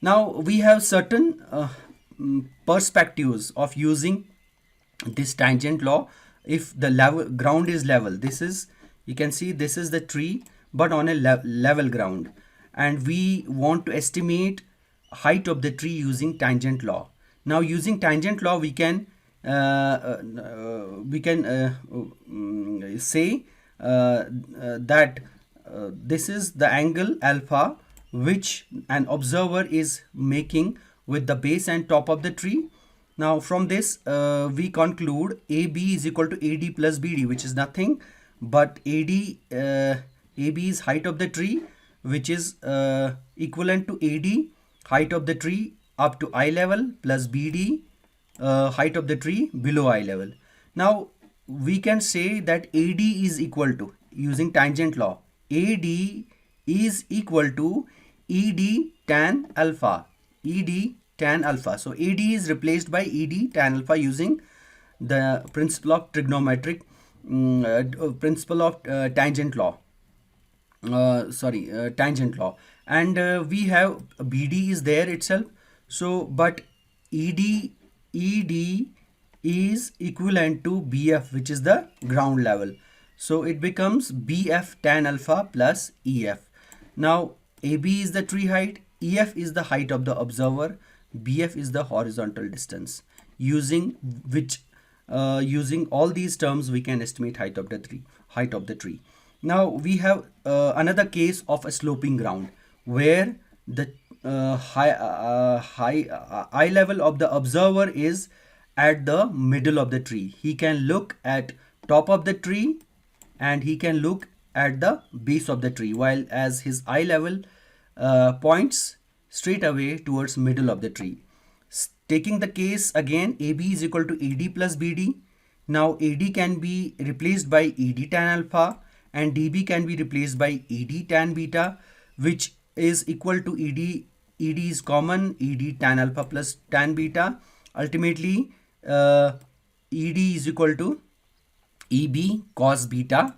Now we have certain perspectives of using this tangent law. If the level ground is level, this is, you can see this is the tree but on a level ground, and we want to estimate height of the tree using tangent law. Now using tangent law we can say that this is the angle alpha which an observer is making with the base and top of the tree. Now from this we conclude AB is equal to AD plus BD, which is nothing but AB is height of the tree, which is equivalent to AD height of the tree up to eye level plus BD height of the tree below eye level. Now we can say that AD is equal to, using tangent law, AD is equal to ED tan alpha. ED tan alpha. So AD is replaced by ED tan alpha using the principle of trigonometric principle of tangent law. Tangent law, and we have BD is there itself. So but ED is equivalent to BF, which is the ground level. So it becomes BF tan alpha plus EF. Now AB is the tree height, EF is the height of the observer, BF is the horizontal distance. Using which using all these terms we can estimate height of the tree. Now we have another case of a sloping ground where the eye level of the observer is at the middle of the tree. He can look at top of the tree and he can look at the base of the tree, while as his eye level points straight away towards middle of the tree. Taking the case again, AB is equal to AD plus BD. Now AD can be replaced by ED tan alpha and DB can be replaced by ED tan beta, which is equal to ED. ED is common, ED tan alpha plus tan beta. Ultimately, ED is equal to EB cos beta,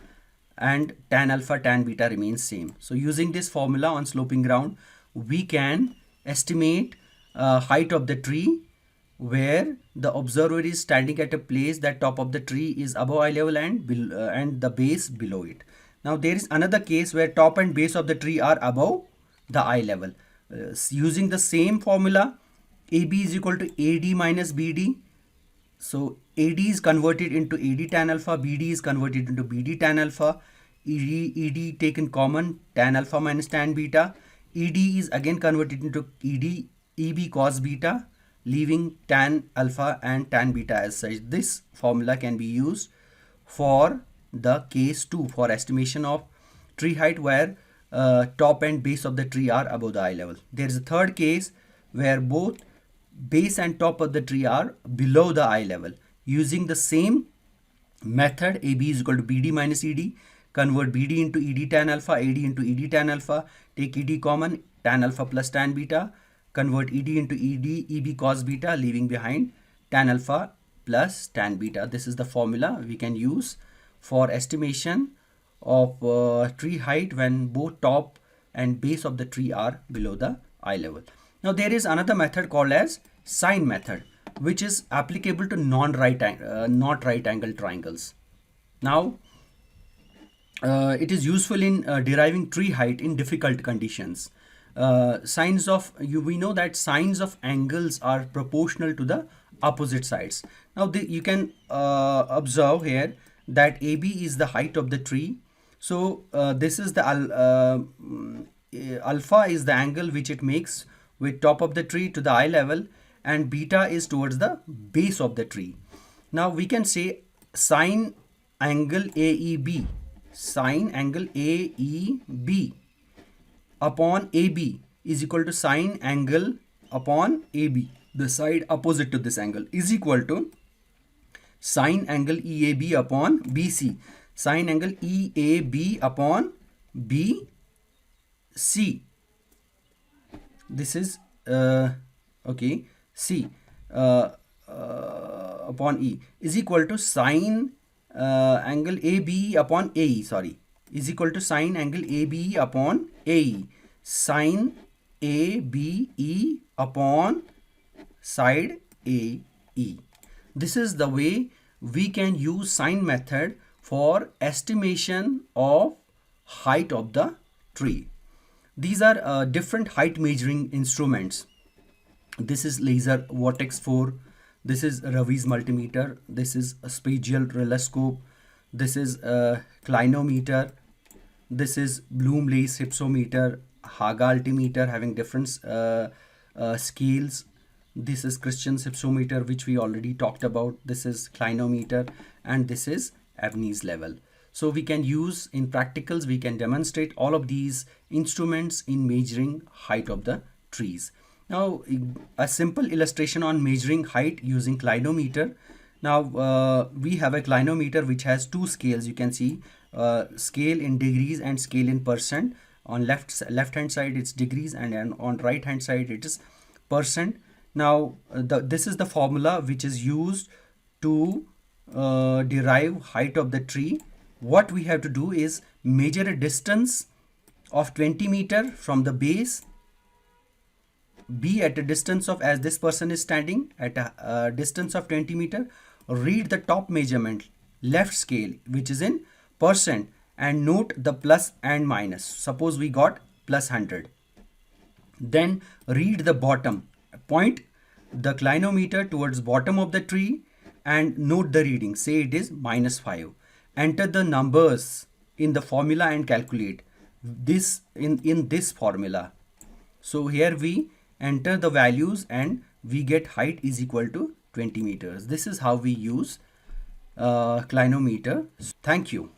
and tan alpha tan beta remains same. So using this formula on sloping ground, we can estimate height of the tree where the observer is standing at a place that top of the tree is above eye level and the base below it. Now there is another case where top and base of the tree are above the eye level. Using the same formula, AB is equal to AD minus BD. So AD is converted into AD tan alpha, BD is converted into BD tan alpha, ED taken common, tan alpha minus tan beta. ED is again converted into EB cos beta, leaving tan alpha and tan beta as such. This formula can be used for the case 2 for estimation of tree height where top and base of the tree are above the eye level. There is a third case where both base and top of the tree are below the eye level. Using the same method, AB is equal to BD minus ED, convert BD into ED tan alpha, AD into ED tan alpha, take ED common, tan alpha plus tan beta, convert ED into EB cos beta, leaving behind tan alpha plus tan beta. This is the formula we can use for estimation of tree height when both top and base of the tree are below the eye level. Now there is another method called as sine method, which is applicable to not right angle triangles. Now it is useful in deriving tree height in difficult conditions. We know that sines of angles are proportional to the opposite sides. Now you can observe here that AB is the height of the tree. So this is the alpha is the angle which it makes with top of the tree to the eye level, and beta is towards the base of the tree. Now we can say sine angle AEB, sine angle AEB upon AB is equal to sine angle upon AB, the side opposite to this angle, is equal to sine angle EAB upon BC, sine angle EAB upon BC. This is okay, C upon E is equal to sine angle ABE upon AE, is equal to sine angle ABE upon AE, sine ABE upon side AE. This is the way we can use sine method for estimation of height of the tree. These are different height measuring instruments. This is laser vortex 4. This is Ravi's multimeter. This is a spatial reloscope. This is a clinometer. This is Bloom-Lace hypsometer, Haga altimeter having different scales. This is Christian's hypsometer, which we already talked about. This is clinometer, and this is Avni's level. So we can use in practicals, we can demonstrate all of these instruments in measuring height of the trees. Now, a simple illustration on measuring height using clinometer. Now, we have a clinometer which has two scales. You can see scale in degrees and scale in percent. On left hand side it's degrees, and on right hand side it is percent. Now, this is the formula which is used to derive height of the tree. What we have to do is measure a distance of 20 meter from the base, be at a distance of, as this person is standing at a distance of 20 meter, read the top measurement, left scale, which is in percent, and note the plus and minus. Suppose we got plus 100. Then read the bottom, point the clinometer towards bottom of the tree and note the reading. Say it is -5. Enter the numbers in the formula and calculate this in this formula. So here we enter the values and we get height is equal to 20 meters. This is how we use clinometer. Thank you.